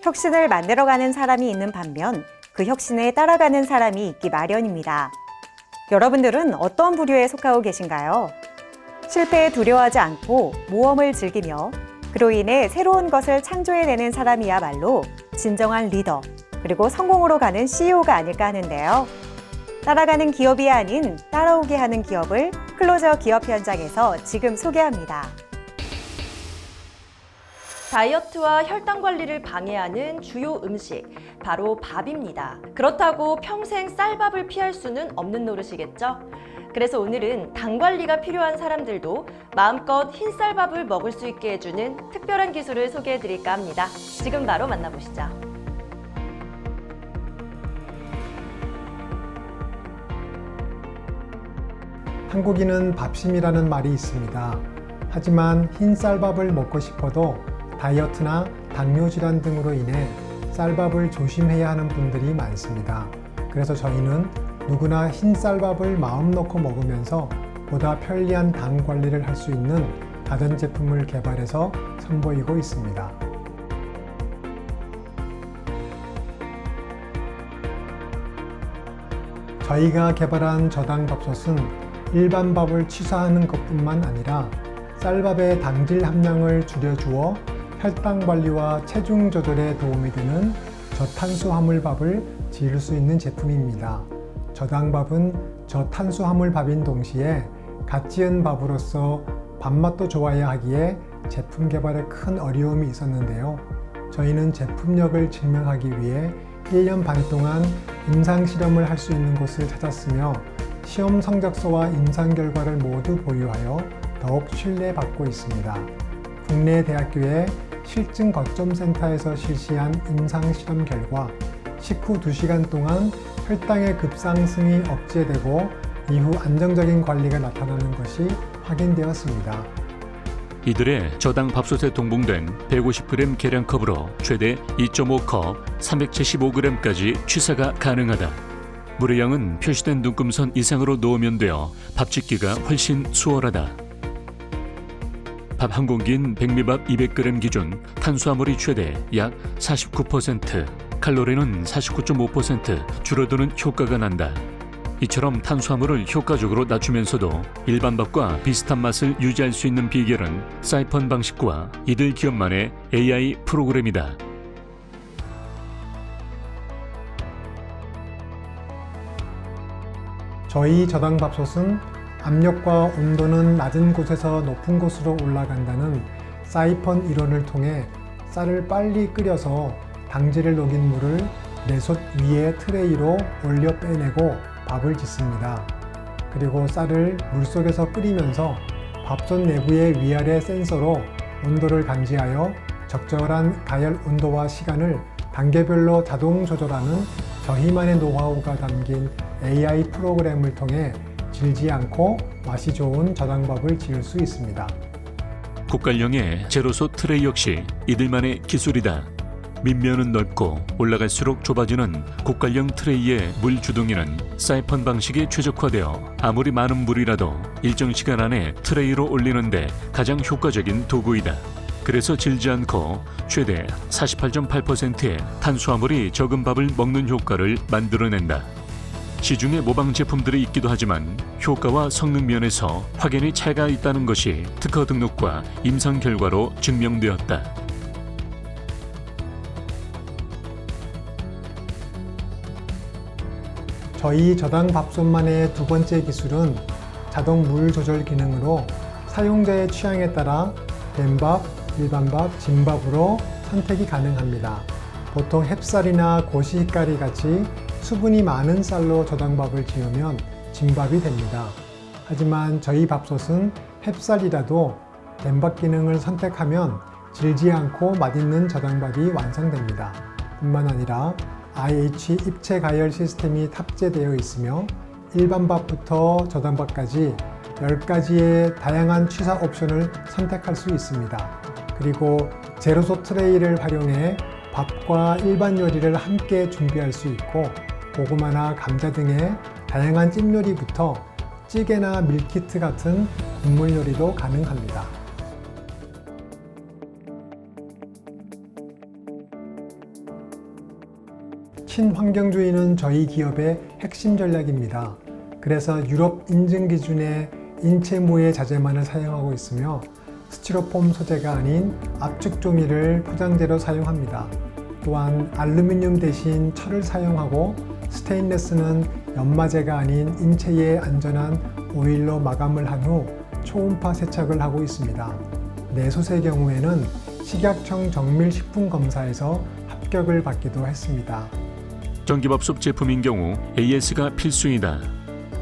혁신을 만들어가는 사람이 있는 반면 그 혁신에 따라가는 사람이 있기 마련입니다. 여러분들은 어떤 부류에 속하고 계신가요? 실패에 두려워하지 않고 모험을 즐기며 그로 인해 새로운 것을 창조해내는 사람이야말로 진정한 리더, 그리고 성공으로 가는 CEO가 아닐까 하는데요. 따라가는 기업이 아닌 따라오게 하는 기업을 클로저 기업 현장에서 지금 소개합니다. 다이어트와 혈당 관리를 방해하는 주요 음식, 바로 밥입니다. 그렇다고 평생 쌀밥을 피할 수는 없는 노릇이겠죠? 그래서 오늘은 당 관리가 필요한 사람들도 마음껏 흰쌀밥을 먹을 수 있게 해주는 특별한 기술을 소개해드릴까 합니다. 지금 바로 만나보시죠. 한국인은 밥심이라는 말이 있습니다. 하지만 흰쌀밥을 먹고 싶어도 다이어트나 당뇨 질환 등으로 인해 쌀밥을 조심해야 하는 분들이 많습니다. 그래서 저희는 누구나 흰쌀밥을 마음 놓고 먹으면서 보다 편리한 당 관리를 할 수 있는 가전제품을 개발해서 선보이고 있습니다. 저희가 개발한 저당 밥솥은 일반 밥을 취사하는 것뿐만 아니라 쌀밥의 당질 함량을 줄여주어 혈당 관리와 체중 조절에 도움이 되는 저탄수화물 밥을 지을 수 있는 제품입니다. 저당밥은 저탄수화물 밥인 동시에 갓 지은 밥으로서 밥맛도 좋아야 하기에 제품 개발에 큰 어려움이 있었는데요. 저희는 제품력을 증명하기 위해 1년 반 동안 임상실험을 할 수 있는 곳을 찾았으며 시험 성적서와 임상 결과를 모두 보유하여 더욱 신뢰받고 있습니다. 국내 대학교의 실증 거점 센터에서 실시한 임상 실험 결과 식후 2시간 동안 혈당의 급상승이 억제되고 이후 안정적인 관리가 나타나는 것이 확인되었습니다. 이들의 저당 밥솥에 동봉된 150g 계량컵으로 최대 2.5컵 375g까지 취사가 가능하다. 물의 양은 표시된 눈금선 이상으로 놓으면 되어 밥 짓기가 훨씬 수월하다. 밥 한 공기인 백미밥 200g 기준 탄수화물이 최대 약 49%, 칼로리는 49.5% 줄어드는 효과가 난다. 이처럼 탄수화물을 효과적으로 낮추면서도 일반 밥과 비슷한 맛을 유지할 수 있는 비결은 사이펀 방식과 이들 기업만의 AI 프로그램이다. 저희 저당밥솥은 압력과 온도는 낮은 곳에서 높은 곳으로 올라간다는 사이펀 이론을 통해 쌀을 빨리 끓여서 당질을 녹인 물을 내솥 위에 트레이로 올려 빼내고 밥을 짓습니다. 그리고 쌀을 물속에서 끓이면서 밥솥 내부의 위아래 센서로 온도를 감지하여 적절한 가열 온도와 시간을 단계별로 자동 조절하는 저희만의 노하우가 담긴 AI 프로그램을 통해 질지 않고 맛이 좋은 저당밥을 지을 수 있습니다. 고깔형의 제로솥 트레이 역시 이들만의 기술이다. 밑면은 넓고 올라갈수록 좁아지는 고깔형 트레이의 물 주둥이는 사이펀 방식이 최적화되어 아무리 많은 물이라도 일정 시간 안에 트레이로 올리는데 가장 효과적인 도구이다. 그래서 질지 않고 최대 48.8%의 탄수화물이 적은 밥을 먹는 효과를 만들어낸다. 시중에 모방 제품들이 있기도 하지만 효과와 성능 면에서 확연히 차이가 있다는 것이 특허 등록과 임상 결과로 증명되었다. 저희 저당 밥솥만의 두 번째 기술은 자동 물 조절 기능으로 사용자의 취향에 따라 된밥, 일반밥, 진밥으로 선택이 가능합니다. 보통 햅쌀이나 고시가리 같이 수분이 많은 쌀로 저당밥을 지으면 진밥이 됩니다. 하지만 저희 밥솥은 햅쌀이라도 된밥 기능을 선택하면 질지 않고 맛있는 저당밥이 완성됩니다. 뿐만 아니라 IH 입체 가열 시스템이 탑재되어 있으며 일반 밥부터 저당밥까지 10가지의 다양한 취사 옵션을 선택할 수 있습니다. 그리고 제로솥 트레이를 활용해 밥과 일반 요리를 함께 준비할 수 있고 고구마나 감자 등의 다양한 찜 요리부터 찌개나 밀키트 같은 국물 요리도 가능합니다. 친환경주의는 저희 기업의 핵심 전략입니다. 그래서 유럽 인증 기준의 인체무해 자재만을 사용하고 있으며 스티로폼 소재가 아닌 압축 종이를 포장재로 사용합니다. 또한 알루미늄 대신 철을 사용하고 스테인레스는 연마제가 아닌 인체에 안전한 오일로 마감을 한 후 초음파 세척을 하고 있습니다. 내솥의 경우에는 식약청 정밀식품검사에서 합격을 받기도 했습니다. 전기밥솥 제품인 경우 AS가 필수이다.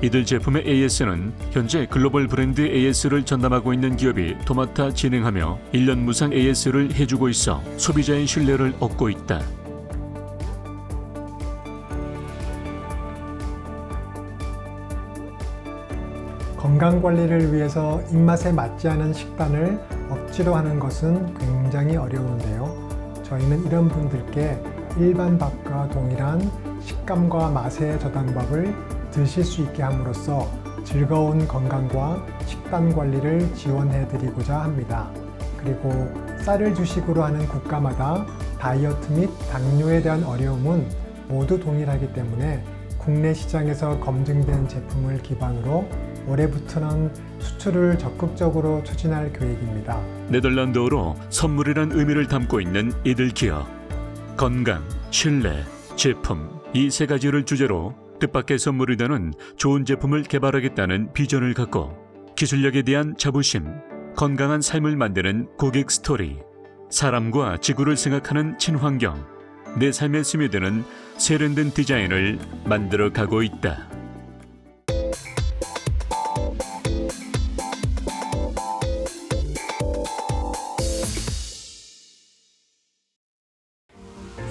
이들 제품의 AS는 현재 글로벌 브랜드 AS를 전담하고 있는 기업이 도맡아 진행하며 1년 무상 AS를 해주고 있어 소비자의 신뢰를 얻고 있다. 건강관리를 위해서 입맛에 맞지 않은 식단을 억지로 하는 것은 굉장히 어려운데요. 저희는 이런 분들께 일반 밥과 동일한 식감과 맛의 저당밥을 드실 수 있게 함으로써 즐거운 건강과 식단 관리를 지원해 드리고자 합니다. 그리고 쌀을 주식으로 하는 국가마다 다이어트 및 당뇨에 대한 어려움은 모두 동일하기 때문에 국내 시장에서 검증된 제품을 기반으로 올해부터는 수출을 적극적으로 추진할 계획입니다. 네덜란드어로 선물이란 의미를 담고 있는 이들 기업. 건강, 신뢰, 제품 이 세 가지를 주제로 뜻밖의 선물이 되는 좋은 제품을 개발하겠다는 비전을 갖고 기술력에 대한 자부심, 건강한 삶을 만드는 고객 스토리, 사람과 지구를 생각하는 친환경, 내 삶에 스며드는 세련된 디자인을 만들어 가고 있다.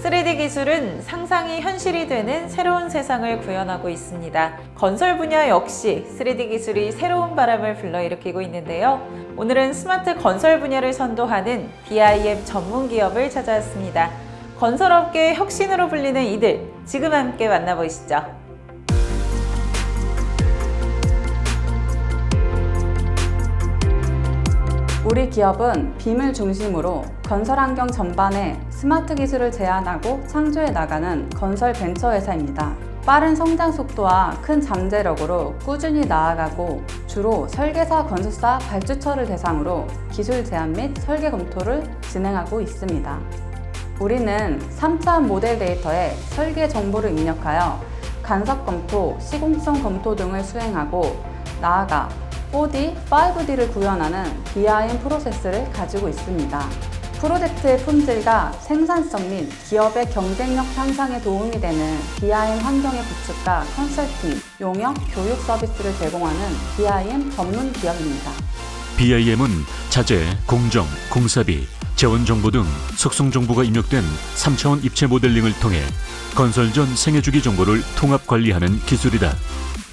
(3D) 기술은 상상이 현실이 되는 새로운 세상을 구현하고 있습니다. 건설 분야 역시 3D 기술이 새로운 바람을 불러일으키고 있는데요. 오늘은 스마트 건설 분야를 선도하는 BIM 전문 기업을 찾아왔습니다. 건설업계의 혁신으로 불리는 이들, 지금 함께 만나보시죠. 우리 기업은 빔을 중심으로 건설 환경 전반에 스마트 기술을 제안하고 창조해 나가는 건설 벤처 회사입니다. 빠른 성장 속도와 큰 잠재력으로 꾸준히 나아가고 주로 설계사, 건설사, 발주처를 대상으로 기술 제안 및 설계 검토를 진행하고 있습니다. 우리는 3차원 모델 데이터에 설계 정보를 입력하여 간섭 검토, 시공성 검토 등을 수행하고 나아가 4D, 5D를 구현하는 BIM 프로세스를 가지고 있습니다. 프로젝트의 품질과 생산성 및 기업의 경쟁력 향상에 도움이 되는 BIM 환경의 구축과 컨설팅, 용역, 교육 서비스를 제공하는 BIM 전문 기업입니다. BIM은 자재, 공정, 공사비, 재원 정보 등 속성 정보가 입력된 3차원 입체 모델링을 통해 건설 전 생애주기 정보를 통합 관리하는 기술이다.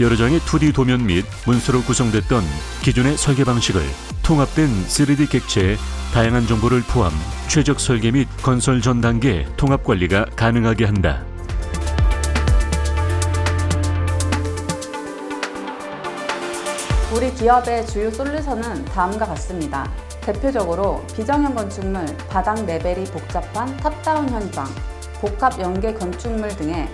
여러 장의 2D 도면 및 문서로 구성됐던 기존의 설계 방식을 통합된 3D 객체에 다양한 정보를 포함 최적 설계 및 건설 전 단계 통합 관리가 가능하게 한다. 우리 기업의 주요 솔루션은 다음과 같습니다. 대표적으로 비정형 건축물, 바닥 레벨이 복잡한 탑다운 현장, 복합 연계 건축물 등의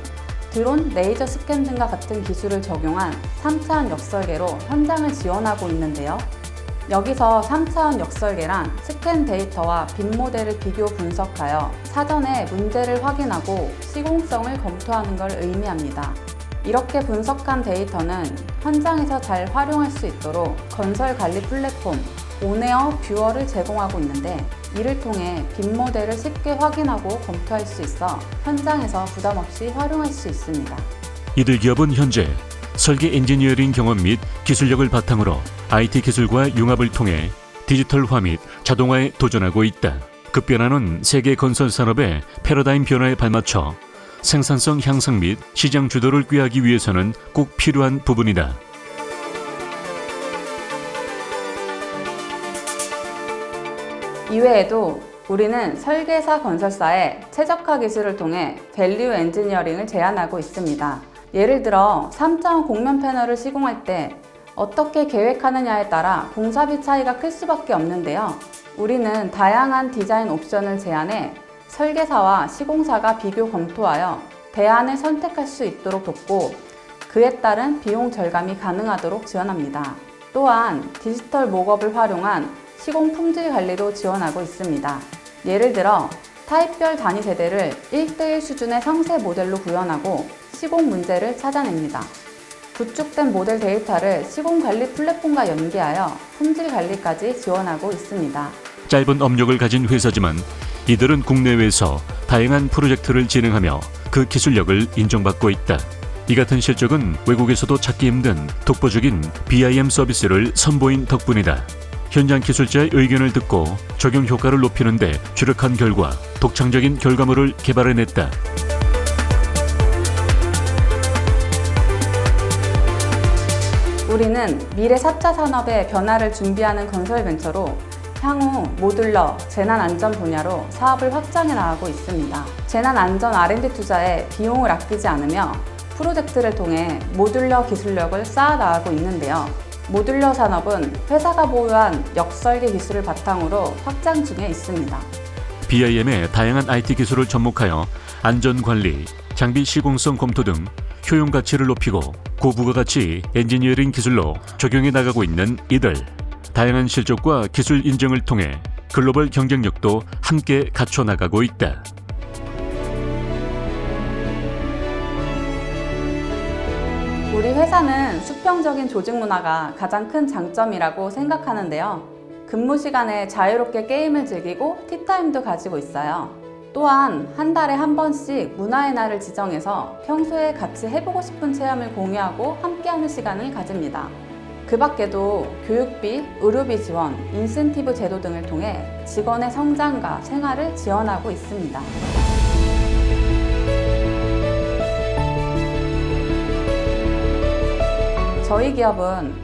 드론, 레이저 스캔 등과 같은 기술을 적용한 3차원 역설계로 현장을 지원하고 있는데요. 여기서 3차원 역설계란 스캔 데이터와 빔 모델을 비교 분석하여 사전에 문제를 확인하고 시공성을 검토하는 걸 의미합니다. 이렇게 분석한 데이터는 현장에서 잘 활용할 수 있도록 건설 관리 플랫폼 오네어 뷰어를 제공하고 있는데 이를 통해 빔 모델을 쉽게 확인하고 검토할 수 있어 현장에서 부담 없이 활용할 수 있습니다. 이들 기업은 현재 설계 엔지니어링 경험 및 기술력을 바탕으로 IT 기술과 융합을 통해 디지털화 및 자동화에 도전하고 있다. 급변하는 세계 건설 산업의 패러다임 변화에 발맞춰 생산성 향상 및 시장 주도를 꾀하기 위해서는 꼭 필요한 부분이다. 이외에도 우리는 설계사 건설사의 최적화 기술을 통해 밸류 엔지니어링을 제안하고 있습니다. 예를 들어 3차원 곡면 패널을 시공할 때 어떻게 계획하느냐에 따라 공사비 차이가 클 수밖에 없는데요. 우리는 다양한 디자인 옵션을 제안해 설계사와 시공사가 비교 검토하여 대안을 선택할 수 있도록 돕고 그에 따른 비용 절감이 가능하도록 지원합니다. 또한 디지털 목업을 활용한 시공 품질 관리도 지원하고 있습니다. 예를 들어 타입별 단위 세대를 1:1 수준의 상세 모델로 구현하고 시공 문제를 찾아냅니다. 구축된 모델 데이터를 시공 관리 플랫폼과 연계하여 품질 관리까지 지원하고 있습니다. 짧은 업력을 가진 회사지만 이들은 국내외에서 다양한 프로젝트를 진행하며 그 기술력을 인정받고 있다. 이 같은 실적은 외국에서도 찾기 힘든 독보적인 BIM 서비스를 선보인 덕분이다. 현장 기술자의 의견을 듣고 적용 효과를 높이는 데 주력한 결과 독창적인 결과물을 개발해냈다. 우리는 미래 4차 산업의 변화를 준비하는 건설 벤처로 향후 모듈러, 재난안전 분야로 사업을 확장해 나가고 있습니다. 재난안전 R&D 투자에 비용을 아끼지 않으며 프로젝트를 통해 모듈러 기술력을 쌓아 나가고 있는데요. 모듈러 산업은 회사가 보유한 역설계 기술을 바탕으로 확장 중에 있습니다. BIM의 다양한 IT 기술을 접목하여 안전관리, 장비 시공성 검토 등 효용 가치를 높이고 고부가가치 엔지니어링 기술로 적용해 나가고 있는 이들. 다양한 실적과 기술 인정을 통해 글로벌 경쟁력도 함께 갖춰 나가고 있다. 우리 회사는 수평적인 조직 문화가 가장 큰 장점이라고 생각하는데요. 근무 시간에 자유롭게 게임을 즐기고 티타임도 가지고 있어요. 또한 한 달에 한 번씩 문화의 날을 지정해서 평소에 같이 해보고 싶은 체험을 공유하고 함께하는 시간을 가집니다. 그 밖에도 교육비, 의료비 지원, 인센티브 제도 등을 통해 직원의 성장과 생활을 지원하고 있습니다. 저희 기업은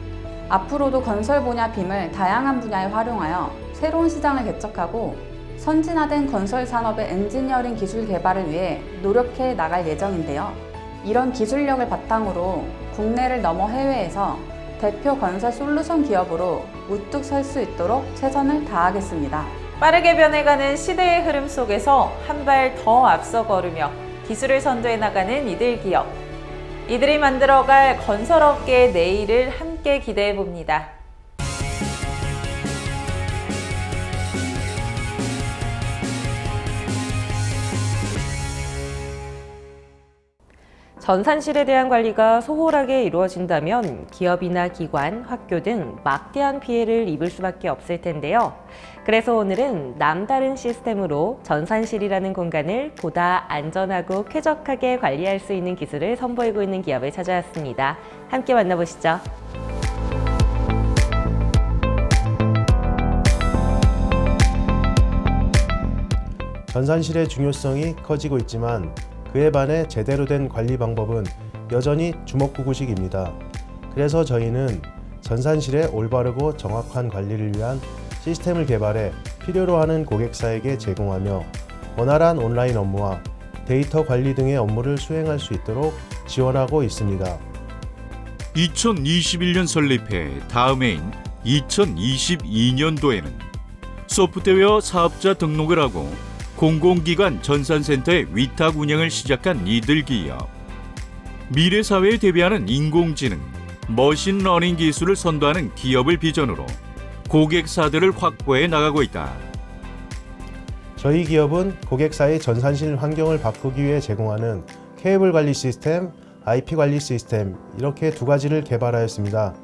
앞으로도 건설 분야 빔을 다양한 분야에 활용하여 새로운 시장을 개척하고 선진화된 건설 산업의 엔지니어링 기술 개발을 위해 노력해 나갈 예정인데요. 이런 기술력을 바탕으로 국내를 넘어 해외에서 대표 건설 솔루션 기업으로 우뚝 설 수 있도록 최선을 다하겠습니다. 빠르게 변해가는 시대의 흐름 속에서 한 발 더 앞서 걸으며 기술을 선도해 나가는 이들 기업. 이들이 만들어갈 건설업계의 내일을 함께 기대해 봅니다. 전산실에 대한 관리가 소홀하게 이루어진다면 기업이나 기관, 학교 등 막대한 피해를 입을 수밖에 없을 텐데요. 그래서 오늘은 남다른 시스템으로 전산실이라는 공간을 보다 안전하고 쾌적하게 관리할 수 있는 기술을 선보이고 있는 기업을 찾아왔습니다. 함께 만나보시죠. 전산실의 중요성이 커지고 있지만 그에 반해 제대로 된 관리 방법은 여전히 주먹구구식입니다. 그래서 저희는 전산실의 올바르고 정확한 관리를 위한 시스템을 개발해 필요로 하는 고객사에게 제공하며 원활한 온라인 업무와 데이터 관리 등의 업무를 수행할 수 있도록 지원하고 있습니다. 2021년 설립해 다음 해인 2022년도에는 소프트웨어 사업자 등록을 하고 공공기관 전산센터의 위탁 운영을 시작한 이들 기업. 미래 사회에 대비하는 인공지능, 머신러닝 기술을 선도하는 기업을 비전으로 고객사들을 확보해 나가고 있다. 저희 기업은 고객사의 전산실 환경을 바꾸기 위해 제공하는 케이블 관리 시스템, IP 관리 시스템 이렇게 두 가지를 개발하였습니다.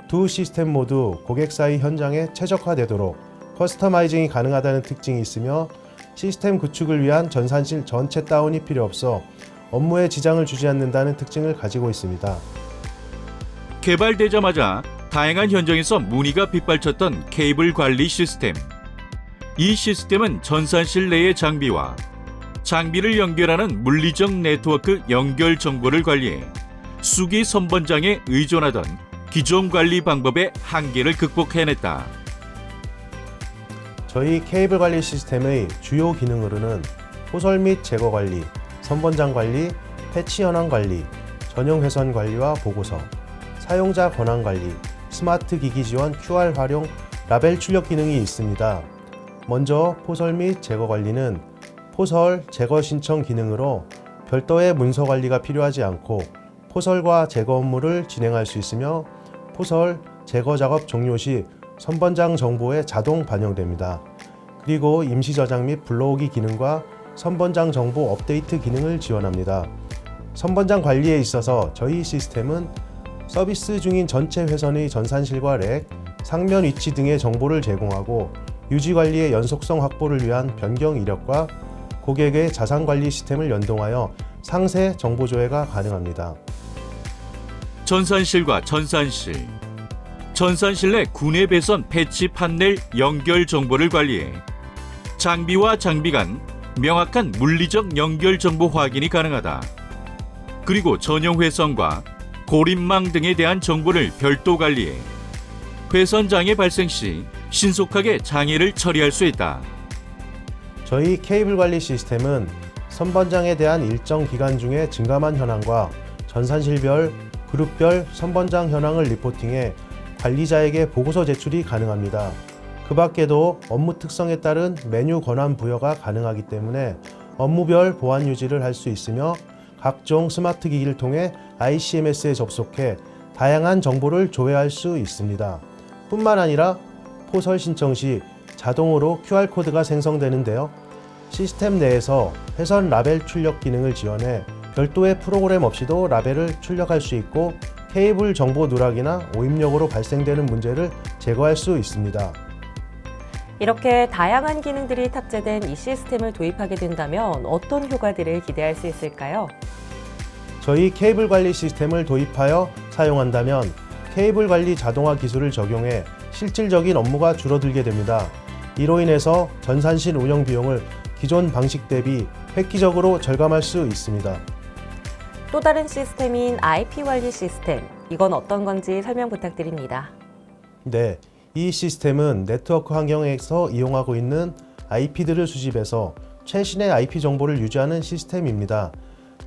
두 시스템 모두 고객사의 현장에 최적화되도록 커스터마이징이 가능하다는 특징이 있으며 시스템 구축을 위한 전산실 전체 다운이 필요 없어 업무에 지장을 주지 않는다는 특징을 가지고 있습니다. 개발되자마자 다양한 현장에서 문의가 빗발쳤던 케이블 관리 시스템. 이 시스템은 전산실 내의 장비와 장비를 연결하는 물리적 네트워크 연결 정보를 관리해 수기 선번장에 의존하던 기존 관리 방법의 한계를 극복해냈다. 저희 케이블 관리 시스템의 주요 기능으로는 포설 및 제거 관리, 선번장 관리, 패치 현황 관리, 전용 회선 관리와 보고서, 사용자 권한 관리, 스마트 기기 지원 QR 활용, 라벨 출력 기능이 있습니다. 먼저 포설 및 제거 관리는 포설 제거 신청 기능으로 별도의 문서 관리가 필요하지 않고 포설과 제거 업무를 진행할 수 있으며 포설, 제거 작업 종료 시 선번장 정보에 자동 반영됩니다. 그리고 임시 저장 및 불러오기 기능과 선번장 정보 업데이트 기능을 지원합니다. 선번장 관리에 있어서 저희 시스템은 서비스 중인 전체 회선의 전산실과 렉, 상면 위치 등의 정보를 제공하고 유지 관리의 연속성 확보를 위한 변경 이력과 고객의 자산 관리 시스템을 연동하여 상세 정보 조회가 가능합니다. 전산실과 전산실, 전산실 내 구내 배선 패치 판넬 연결 정보를 관리해 장비와 장비 간 명확한 물리적 연결 정보 확인이 가능하다. 그리고 전용 회선과 고립망 등에 대한 정보를 별도 관리해 회선 장애 발생 시 신속하게 장애를 처리할 수 있다. 저희 케이블 관리 시스템은 선번장에 대한 일정 기간 중에 증감한 현황과 전산실별, 그룹별 선번장 현황을 리포팅해 관리자에게 보고서 제출이 가능합니다. 그 밖에도 업무 특성에 따른 메뉴 권한 부여가 가능하기 때문에 업무별 보안 유지를 할 수 있으며 각종 스마트 기기를 통해 ICMS에 접속해 다양한 정보를 조회할 수 있습니다. 뿐만 아니라 포설 신청 시 자동으로 QR코드가 생성되는데요. 시스템 내에서 회선 라벨 출력 기능을 지원해 별도의 프로그램 없이도 라벨을 출력할 수 있고 케이블 정보 누락이나 오입력으로 발생되는 문제를 제거할 수 있습니다. 이렇게 다양한 기능들이 탑재된 이 시스템을 도입하게 된다면 어떤 효과들을 기대할 수 있을까요? 저희 케이블 관리 시스템을 도입하여 사용한다면 케이블 관리 자동화 기술을 적용해 실질적인 업무가 줄어들게 됩니다. 이로 인해서 전산실 운영 비용을 기존 방식 대비 획기적으로 절감할 수 있습니다. 또 다른 시스템인 IP 관리 시스템, 이건 어떤 건지 설명 부탁드립니다. 네, 이 시스템은 네트워크 환경에서 이용하고 있는 IP들을 수집해서 최신의 IP 정보를 유지하는 시스템입니다.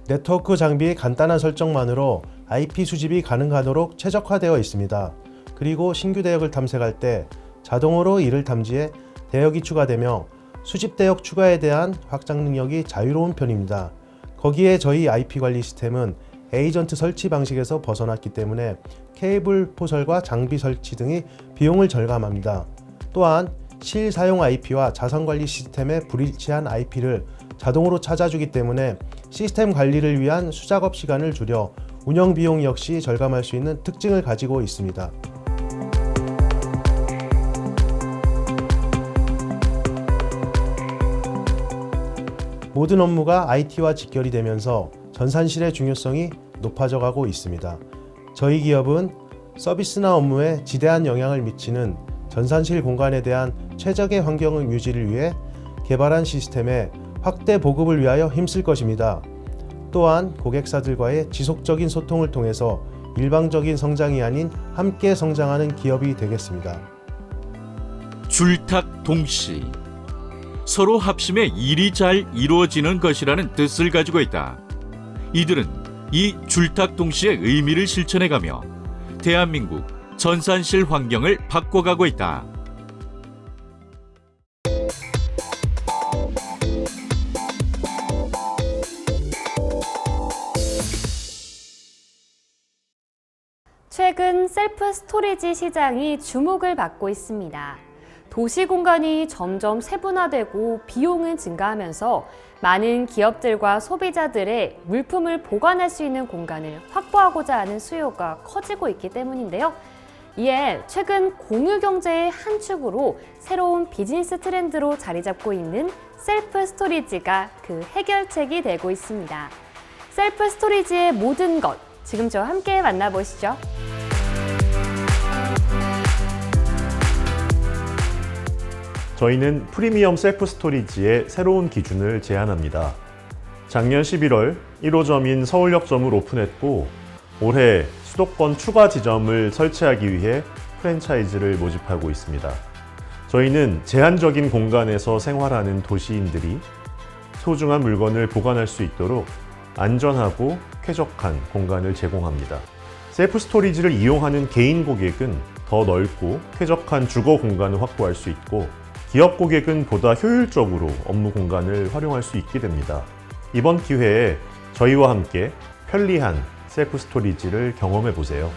네트워크 장비의 간단한 설정만으로 IP 수집이 가능하도록 최적화되어 있습니다. 그리고 신규 대역을 탐색할 때 자동으로 이를 탐지해 대역이 추가되며 수집 대역 추가에 대한 확장 능력이 자유로운 편입니다. 거기에 저희 IP 관리 시스템은 에이전트 설치 방식에서 벗어났기 때문에 케이블 포설과 장비 설치 등의 비용을 절감합니다. 또한 실사용 IP와 자산 관리 시스템에 불일치한 IP를 자동으로 찾아주기 때문에 시스템 관리를 위한 수작업 시간을 줄여 운영 비용 역시 절감할 수 있는 특징을 가지고 있습니다. 모든 업무가 IT와 직결이 되면서 전산실의 중요성이 높아져 가고 있습니다. 저희 기업은 서비스나 업무에 지대한 영향을 미치는 전산실 공간에 대한 최적의 환경 유지를 위해 개발한 시스템의 확대 보급을 위하여 힘쓸 것입니다. 또한 고객사들과의 지속적인 소통을 통해서 일방적인 성장이 아닌 함께 성장하는 기업이 되겠습니다. 줄탁 동시, 서로 합심해 일이 잘 이루어지는 것이라는 뜻을 가지고 있다. 이들은 이 줄탁 동시의 의미를 실천해가며 대한민국 전산실 환경을 바꿔가고 있다. 최근 셀프 스토리지 시장이 주목을 받고 있습니다. 도시 공간이 점점 세분화되고 비용은 증가하면서 많은 기업들과 소비자들의 물품을 보관할 수 있는 공간을 확보하고자 하는 수요가 커지고 있기 때문인데요. 이에 최근 공유 경제의 한 축으로 새로운 비즈니스 트렌드로 자리 잡고 있는 셀프 스토리지가 그 해결책이 되고 있습니다. 셀프 스토리지의 모든 것, 지금 저와 함께 만나보시죠. 저희는 프리미엄 셀프 스토리지의 새로운 기준을 제안합니다. 작년 11월 1호점인 서울역점을 오픈했고 올해 수도권 추가 지점을 설치하기 위해 프랜차이즈를 모집하고 있습니다. 저희는 제한적인 공간에서 생활하는 도시인들이 소중한 물건을 보관할 수 있도록 안전하고 쾌적한 공간을 제공합니다. 셀프 스토리지를 이용하는 개인 고객은 더 넓고 쾌적한 주거 공간을 확보할 수 있고 기업 고객은 보다 효율적으로 업무 공간을 활용할 수 있게 됩니다. 이번 기회에 저희와 함께 편리한 셀프 스토리지를 경험해 보세요.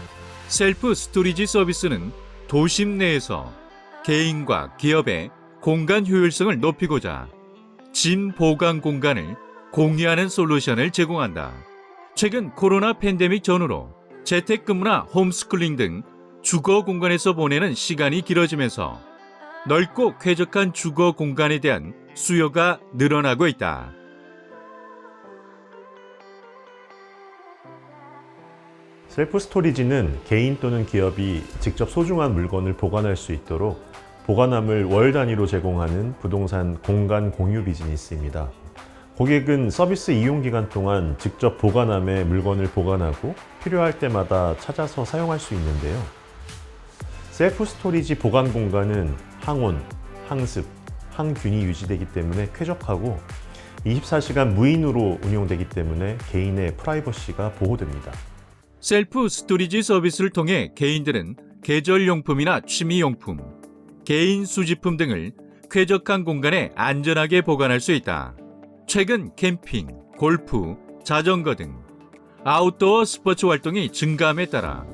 셀프 스토리지 서비스는 도심 내에서 개인과 기업의 공간 효율성을 높이고자 짐 보관 공간을 공유하는 솔루션을 제공한다. 최근 코로나 팬데믹 전후로 재택근무나 홈스쿨링 등 주거 공간에서 보내는 시간이 길어지면서 넓고 쾌적한 주거 공간에 대한 수요가 늘어나고 있다. 셀프 스토리지는 개인 또는 기업이 직접 소중한 물건을 보관할 수 있도록 보관함을 월 단위로 제공하는 부동산 공간 공유 비즈니스입니다. 고객은 서비스 이용 기간 동안 직접 보관함에 물건을 보관하고 필요할 때마다 찾아서 사용할 수 있는데요. 셀프 스토리지 보관 공간은 항온, 항습, 항균이 유지되기 때문에 쾌적하고 24시간 무인으로 운영되기 때문에 개인의 프라이버시가 보호됩니다. 셀프 스토리지 서비스를 통해 개인들은 계절용품이나 취미용품, 개인 수집품 등을 쾌적한 공간에 안전하게 보관할 수 있다. 최근 캠핑, 골프, 자전거 등 아웃도어 스포츠 활동이 증가함에 따라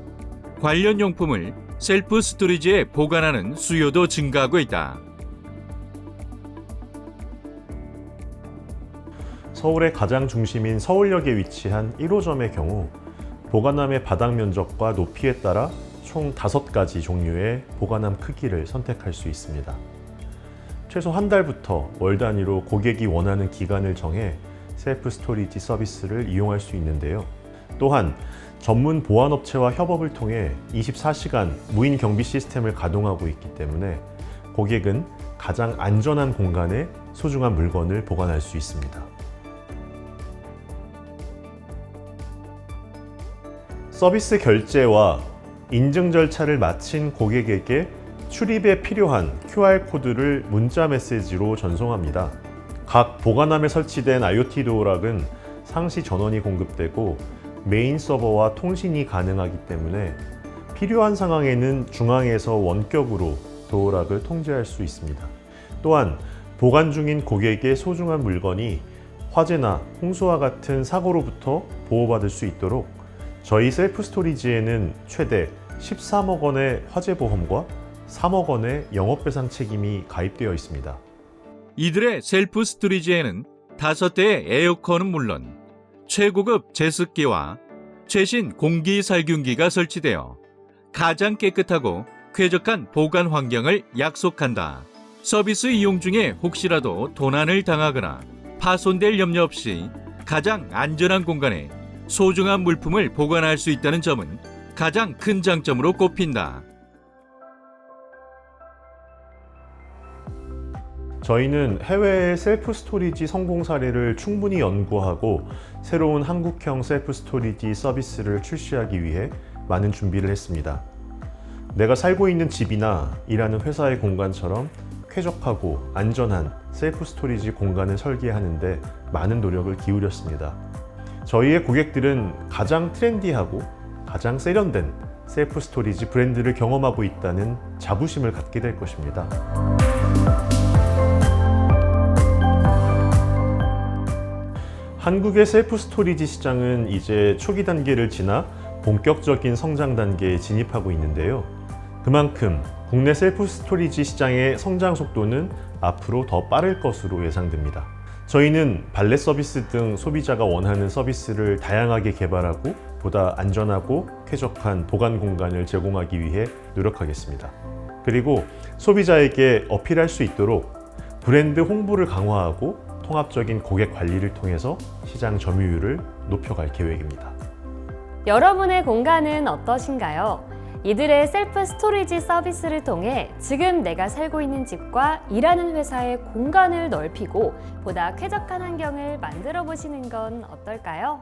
관련 용품을 셀프 스토리지에 보관하는 수요도 증가하고 있다. 서울의 가장 중심인 서울역에 위치한 1호점의 경우 보관함의 바닥 면적과 높이에 따라 총 5가지 종류의 보관함 크기를 선택할 수 있습니다. 최소 한 달부터 월 단위로 고객이 원하는 기간을 정해 셀프 스토리지 서비스를 이용할 수 있는데요. 또한 전문 보안업체와 협업을 통해 24시간 무인 경비 시스템을 가동하고 있기 때문에 고객은 가장 안전한 공간에 소중한 물건을 보관할 수 있습니다. 서비스 결제와 인증 절차를 마친 고객에게 출입에 필요한 QR코드를 문자 메시지로 전송합니다. 각 보관함에 설치된 IoT 도어락은 상시 전원이 공급되고 메인 서버와 통신이 가능하기 때문에 필요한 상황에는 중앙에서 원격으로 도어락을 통제할 수 있습니다. 또한 보관 중인 고객의 소중한 물건이 화재나 홍수와 같은 사고로부터 보호받을 수 있도록 저희 셀프 스토리지에는 최대 13억 원의 화재 보험과 3억 원의 영업배상 책임이 가입되어 있습니다. 이들의 셀프 스토리지에는 5대의 에어컨은 물론 최고급 제습기와 최신 공기 살균기가 설치되어 가장 깨끗하고 쾌적한 보관 환경을 약속한다. 서비스 이용 중에 혹시라도 도난을 당하거나 파손될 염려 없이 가장 안전한 공간에 소중한 물품을 보관할 수 있다는 점은 가장 큰 장점으로 꼽힌다. 저희는 해외의 셀프 스토리지 성공 사례를 충분히 연구하고 새로운 한국형 셀프 스토리지 서비스를 출시하기 위해 많은 준비를 했습니다. 내가 살고 있는 집이나 일하는 회사의 공간처럼 쾌적하고 안전한 셀프 스토리지 공간을 설계하는데 많은 노력을 기울였습니다. 저희의 고객들은 가장 트렌디하고 가장 세련된 셀프 스토리지 브랜드를 경험하고 있다는 자부심을 갖게 될 것입니다. 한국의 셀프 스토리지 시장은 이제 초기 단계를 지나 본격적인 성장 단계에 진입하고 있는데요. 그만큼 국내 셀프 스토리지 시장의 성장 속도는 앞으로 더 빠를 것으로 예상됩니다. 저희는 발렛 서비스 등 소비자가 원하는 서비스를 다양하게 개발하고 보다 안전하고 쾌적한 보관 공간을 제공하기 위해 노력하겠습니다. 그리고 소비자에게 어필할 수 있도록 브랜드 홍보를 강화하고 통합적인 고객 관리를 통해서 시장 점유율을 높여갈 계획입니다. 여러분의 공간은 어떠신가요? 이들의 셀프 스토리지 서비스를 통해 지금 내가 살고 있는 집과 일하는 회사의 공간을 넓히고 보다 쾌적한 환경을 만들어 보시는 건 어떨까요?